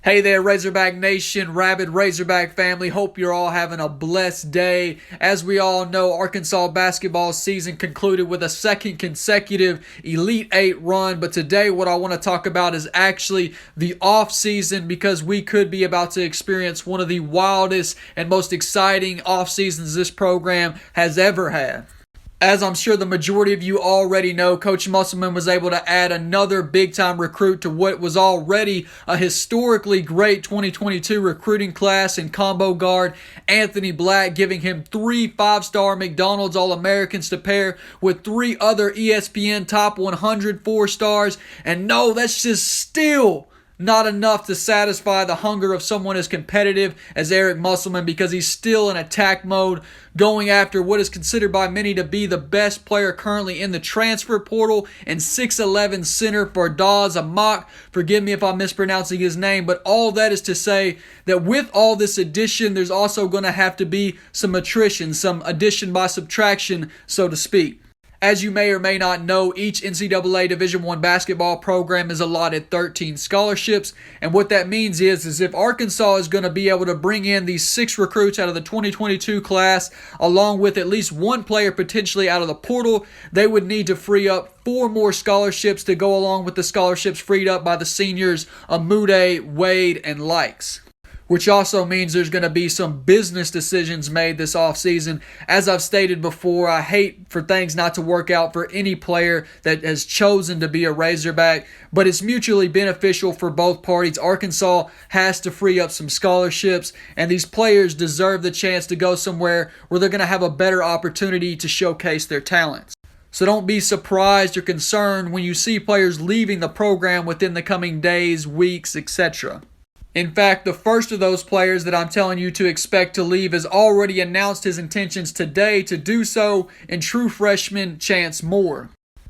Hey there, Razorback Nation, rabid Razorback family. Hope you're all having a blessed day. As we all know, Arkansas basketball season concluded with a second consecutive Elite Eight run. But today, what I want to talk about is actually the off season, because we could be about to experience one of the wildest and most exciting off seasons this program has ever had. As I'm sure the majority of you already know, Coach Musselman was able to add another big-time recruit to what was already a historically great 2022 recruiting class in combo guard Anthony Black, giving him 3 5-star McDonald's All-Americans to pair with 3 other ESPN Top 100 4-stars. And no, that's just still not enough to satisfy the hunger of someone as competitive as Eric Musselman, because he's still in attack mode, going after what is considered by many to be the best player currently in the transfer portal, and 6'11" center for Dawes Amak. Forgive me if I'm mispronouncing his name, but all that is to say that with all this addition, there's also going to have to be some attrition, some addition by subtraction, so to speak. As you may or may not know, each NCAA Division I basketball program is allotted 13 scholarships, and what that means is if Arkansas is going to be able to bring in these 6 recruits out of the 2022 class, along with at least 1 player potentially out of the portal, they would need to free up 4 more scholarships to go along with the scholarships freed up by the seniors Amude, Wade, and Likes. Which also means there's going to be some business decisions made this offseason. As I've stated before, I hate for things not to work out for any player that has chosen to be a Razorback, but it's mutually beneficial for both parties. Arkansas has to free up some scholarships, and these players deserve the chance to go somewhere where they're going to have a better opportunity to showcase their talents. So don't be surprised or concerned when you see players leaving the program within the coming days, weeks, etc. In fact, the first of those players that I'm telling you to expect to leave has already announced his intentions today to do so in true freshman Chance Moore.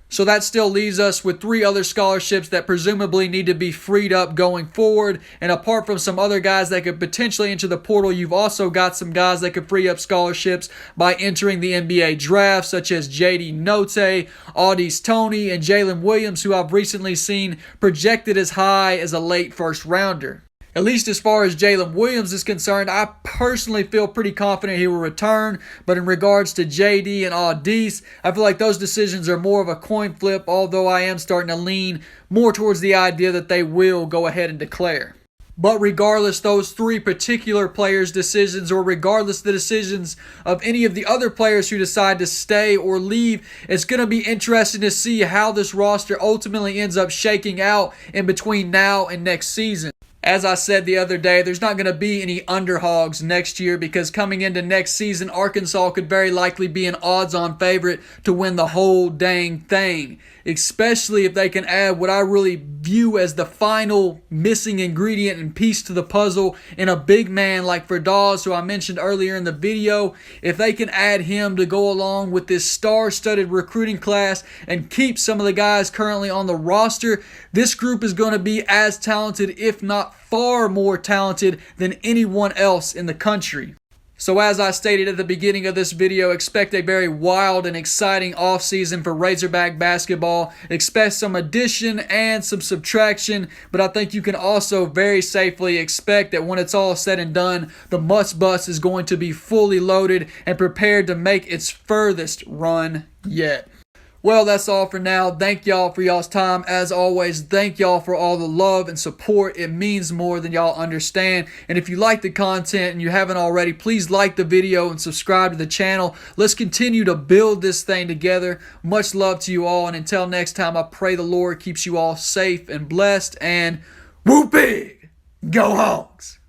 So that still leaves us with 3 other scholarships that presumably need to be freed up going forward. And apart from some other guys that could potentially enter the portal, you've also got some guys that could free up scholarships by entering the NBA draft, such as J.D. Note, Audis Toney, and Jalen Williams, who I've recently seen projected as high as a late first rounder. At least as far as Jalen Williams is concerned, I personally feel pretty confident he will return. But in regards to JD and Audis, I feel like those decisions are more of a coin flip, although I am starting to lean more towards the idea that they will go ahead and declare. But regardless those 3 particular players' decisions, or regardless the decisions of any of the other players who decide to stay or leave, it's going to be interesting to see how this roster ultimately ends up shaking out in between now and next season. As I said the other day, there's not going to be any underhogs next year, because coming into next season, Arkansas could very likely be an odds-on favorite to win the whole dang thing, especially if they can add what I really view as the final missing ingredient and piece to the puzzle in a big man like Dawes, who I mentioned earlier in the video. If they can add him to go along with this star-studded recruiting class and keep some of the guys currently on the roster, this group is going to be as talented, if not far more talented, than anyone else in the country. So as I stated at the beginning of this video, expect a very wild and exciting offseason for Razorback basketball. Expect some addition and some subtraction, but I think you can also very safely expect that when it's all said and done, the Must Bus is going to be fully loaded and prepared to make its furthest run yet. Well, that's all for now. Thank y'all for y'all's time. As always, thank y'all for all the love and support. It means more than y'all understand. And if you like the content and you haven't already, please like the video and subscribe to the channel. Let's continue to build this thing together. Much love to you all. And until next time, I pray the Lord keeps you all safe and blessed. And whoop big! Go Hogs!